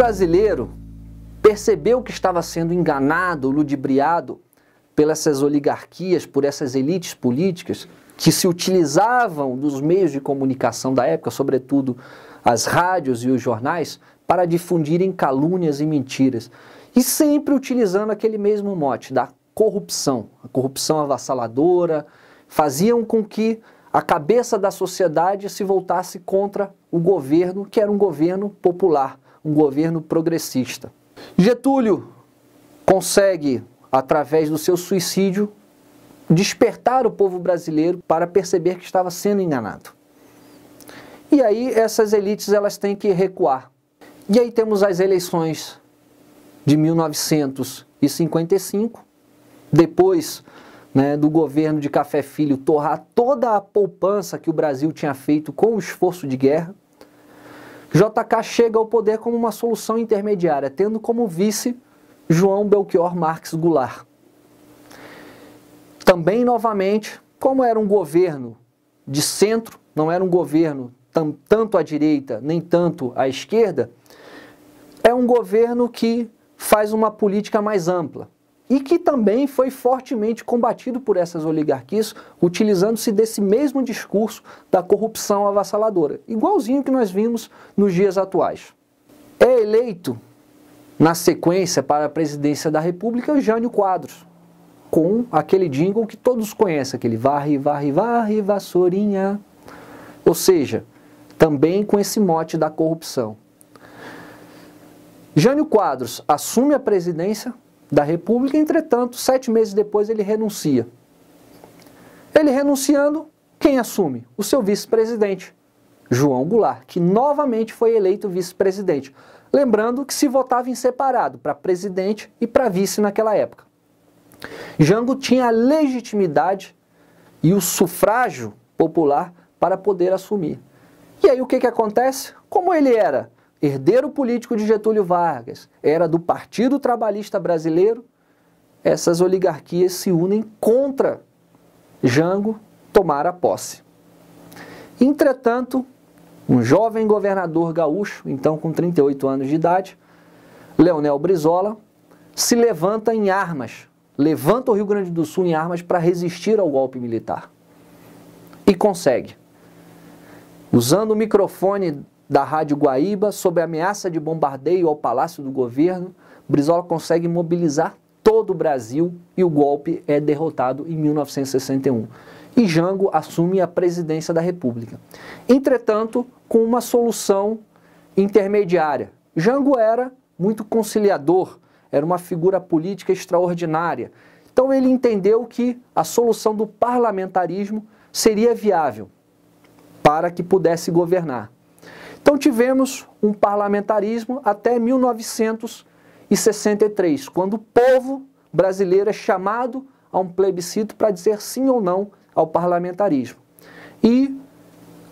brasileiro percebeu que estava sendo enganado, ludibriado pelas oligarquias, por essas elites políticas que se utilizavam dos meios de comunicação da época, sobretudo as rádios e os jornais, para difundirem calúnias e mentiras. E sempre utilizando aquele mesmo mote da corrupção. A corrupção avassaladora, faziam com que a cabeça da sociedade se voltasse contra o governo, que era um governo popular, um governo progressista. Getúlio consegue, através do seu suicídio, despertar o povo brasileiro para perceber que estava sendo enganado. E aí essas elites elas têm que recuar. E aí temos as eleições de 1955, depois do governo de Café Filho torrar toda a poupança que o Brasil tinha feito com o esforço de guerra. JK chega ao poder como uma solução intermediária, tendo como vice João Belchior Marques Goulart. Também, novamente, como era um governo de centro, não era um governo tanto à direita, nem tanto à esquerda, é um governo que faz uma política mais ampla e que também foi fortemente combatido por essas oligarquias, utilizando-se desse mesmo discurso da corrupção avassaladora, igualzinho que nós vimos nos dias atuais. É eleito, na sequência, para a presidência da República, o Jânio Quadros, com aquele jingle que todos conhecem, aquele varre, varre, varre, vassourinha. Ou seja, também com esse mote da corrupção. Jânio Quadros assume a presidência da República, entretanto, 7 meses depois ele renuncia. Ele renunciando, quem assume? O seu vice-presidente, João Goulart, que novamente foi eleito vice-presidente. Lembrando que se votava em separado, para presidente e para vice naquela época. Jango tinha a legitimidade e o sufrágio popular para poder assumir. E aí o que acontece? Como ele era herdeiro político de Getúlio Vargas, era do Partido Trabalhista Brasileiro, essas oligarquias se unem contra Jango tomar a posse. Entretanto, um jovem governador gaúcho, então com 38 anos de idade, Leonel Brizola, se levanta em armas, levanta o Rio Grande do Sul em armas para resistir ao golpe militar. E consegue. Usando o microfone da Rádio Guaíba, sob ameaça de bombardeio ao Palácio do Governo, Brizola consegue mobilizar todo o Brasil e o golpe é derrotado em 1961. E Jango assume a presidência da República. Entretanto, com uma solução intermediária. Jango era muito conciliador, era uma figura política extraordinária. Então ele entendeu que a solução do parlamentarismo seria viável para que pudesse governar. Então tivemos um parlamentarismo até 1963, quando o povo brasileiro é chamado a um plebiscito para dizer sim ou não ao parlamentarismo. E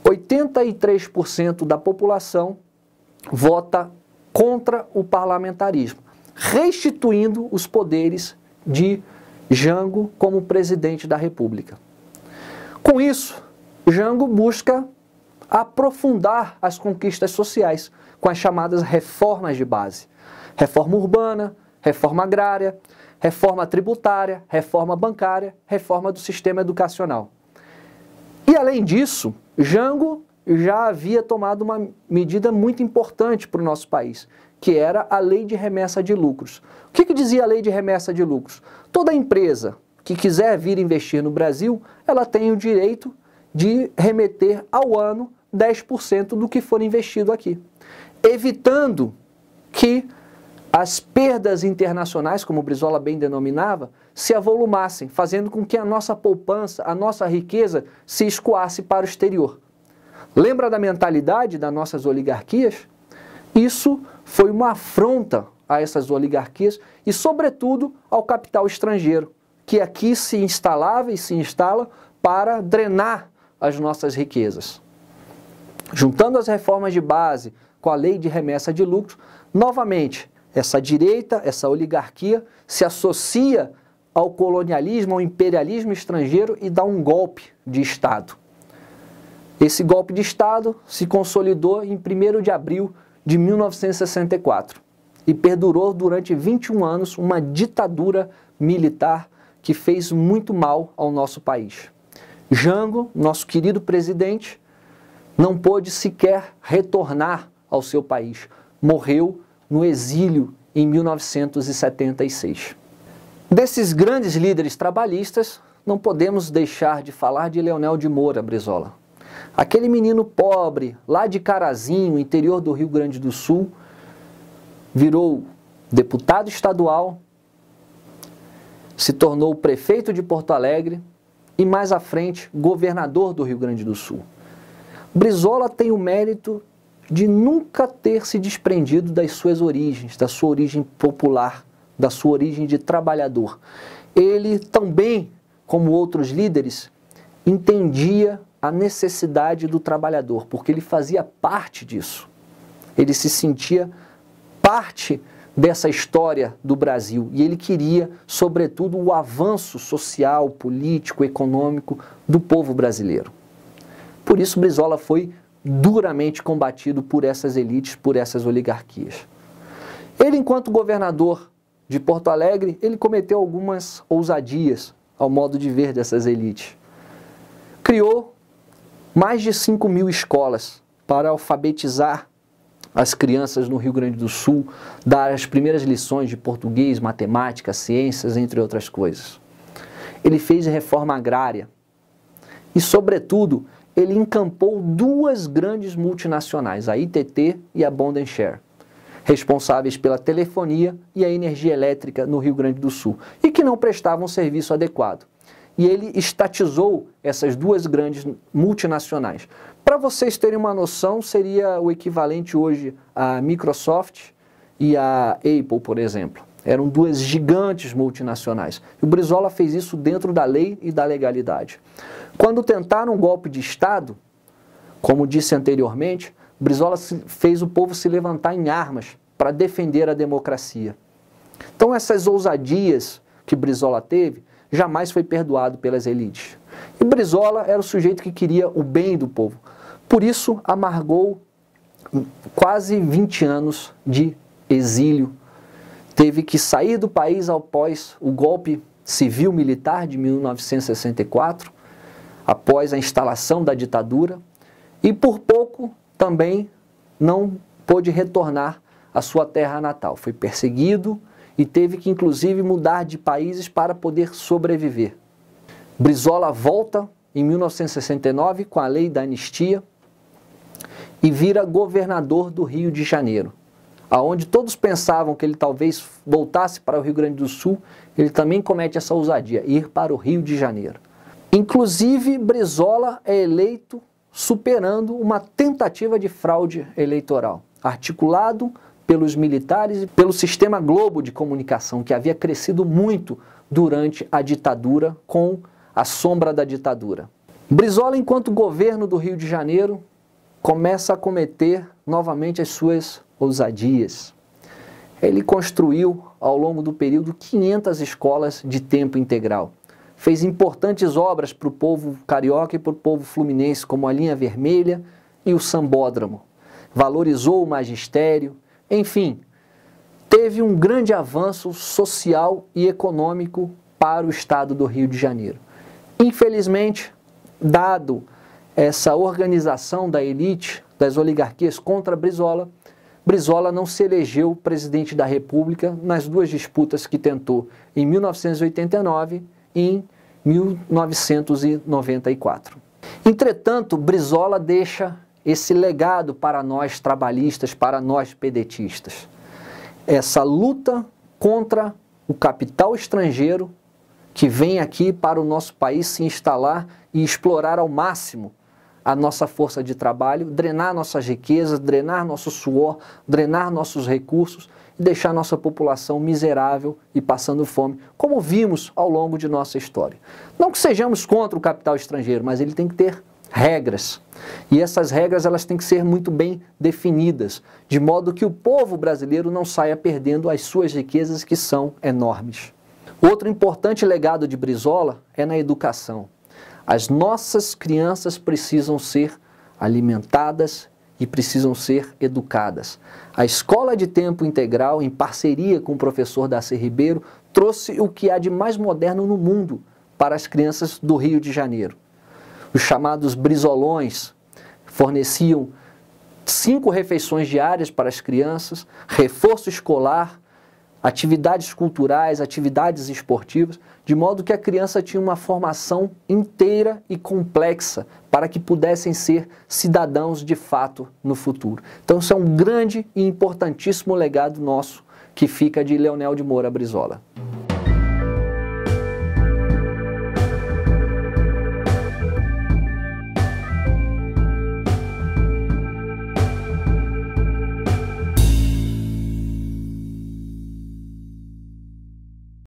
83% da população vota contra o parlamentarismo, restituindo os poderes de Jango como presidente da República. Com isso, Jango busca aprofundar as conquistas sociais com as chamadas reformas de base. Reforma urbana, reforma agrária, reforma tributária, reforma bancária, reforma do sistema educacional. E além disso, Jango já havia tomado uma medida muito importante para o nosso país, que era a Lei de Remessa de Lucros. O que dizia a Lei de Remessa de Lucros? Toda empresa que quiser vir investir no Brasil, ela tem o direito de remeter ao ano 10% do que for investido aqui, evitando que as perdas internacionais, como o Brizola bem denominava, se avolumassem, fazendo com que a nossa poupança, a nossa riqueza se escoasse para o exterior. Lembra da mentalidade das nossas oligarquias? Isso foi uma afronta a essas oligarquias e, sobretudo, ao capital estrangeiro, que aqui se instalava e se instala para drenar as nossas riquezas. Juntando as reformas de base com a Lei de Remessa de Lucros, novamente, essa direita, essa oligarquia, se associa ao colonialismo, ao imperialismo estrangeiro e dá um golpe de Estado. Esse golpe de Estado se consolidou em 1º de abril de 1964. e perdurou durante 21 anos uma ditadura militar que fez muito mal ao nosso país. Jango, nosso querido presidente, não pôde sequer retornar ao seu país. Morreu no exílio em 1976. Desses grandes líderes trabalhistas, não podemos deixar de falar de Leonel de Moura Brizola. Aquele menino pobre, lá de Carazinho, interior do Rio Grande do Sul, virou deputado estadual, se tornou prefeito de Porto Alegre e, mais à frente, governador do Rio Grande do Sul. Brizola tem o mérito de nunca ter se desprendido das suas origens, da sua origem popular, da sua origem de trabalhador. Ele também, como outros líderes, entendia a necessidade do trabalhador, porque ele fazia parte disso. Ele se sentia parte dessa história do Brasil e ele queria, sobretudo, o avanço social, político, econômico do povo brasileiro. Por isso, Brizola foi duramente combatido por essas elites, por essas oligarquias. Ele, enquanto governador de Porto Alegre, ele cometeu algumas ousadias ao modo de ver dessas elites. Criou mais de 5.000 escolas para alfabetizar as crianças no Rio Grande do Sul, dar as primeiras lições de português, matemática, ciências, entre outras coisas. Ele fez reforma agrária e, sobretudo, ele encampou duas grandes multinacionais, a ITT e a Bond & Share, responsáveis pela telefonia e a energia elétrica no Rio Grande do Sul, e que não prestavam serviço adequado. E ele estatizou essas duas grandes multinacionais. Para vocês terem uma noção, seria o equivalente hoje à Microsoft e à Apple, por exemplo. Eram duas gigantes multinacionais. E o Brizola fez isso dentro da lei e da legalidade. Quando tentaram um golpe de Estado, como disse anteriormente, Brizola fez o povo se levantar em armas para defender a democracia. Então essas ousadias que Brizola teve jamais foi perdoado pelas elites. E Brizola era o sujeito que queria o bem do povo. Por isso amargou quase 20 anos de exílio. Teve que sair do país após o golpe civil-militar de 1964, após a instalação da ditadura, e por pouco também não pôde retornar à sua terra natal. Foi perseguido e teve que, inclusive, mudar de países para poder sobreviver. Brizola volta em 1969 com a lei da anistia e vira governador do Rio de Janeiro, aonde todos pensavam que ele talvez voltasse para o Rio Grande do Sul. Ele também comete essa ousadia, ir para o Rio de Janeiro. Inclusive, Brizola é eleito superando uma tentativa de fraude eleitoral, articulado pelos militares e pelo sistema Globo de comunicação, que havia crescido muito durante a ditadura, com a sombra da ditadura. Brizola, enquanto governo do Rio de Janeiro, começa a cometer novamente as suas ousadias. Ele construiu, ao longo do período, 500 escolas de tempo integral. Fez importantes obras para o povo carioca e para o povo fluminense, como a Linha Vermelha e o Sambódromo. Valorizou o magistério. Enfim, teve um grande avanço social e econômico para o estado do Rio de Janeiro. Infelizmente, dado essa organização da elite, das oligarquias contra Brizola, Brizola não se elegeu presidente da República nas duas disputas que tentou em 1989 e em 1994. Entretanto, Brizola deixa esse legado para nós trabalhistas, para nós pedetistas. Essa luta contra o capital estrangeiro que vem aqui para o nosso país se instalar e explorar ao máximo a nossa força de trabalho, drenar nossas riquezas, drenar nosso suor, drenar nossos recursos e deixar nossa população miserável e passando fome, como vimos ao longo de nossa história. Não que sejamos contra o capital estrangeiro, mas ele tem que ter regras. E essas regras elas têm que ser muito bem definidas, de modo que o povo brasileiro não saia perdendo as suas riquezas, que são enormes. Outro importante legado de Brizola é na educação. As nossas crianças precisam ser alimentadas e precisam ser educadas. A Escola de Tempo Integral, em parceria com o professor Darcy Ribeiro, trouxe o que há de mais moderno no mundo para as crianças do Rio de Janeiro. Os chamados brisolões forneciam 5 refeições diárias para as crianças, reforço escolar, atividades culturais, atividades esportivas, de modo que a criança tinha uma formação inteira e complexa para que pudessem ser cidadãos de fato no futuro. Então isso é um grande e importantíssimo legado nosso que fica de Leonel de Moura Brizola.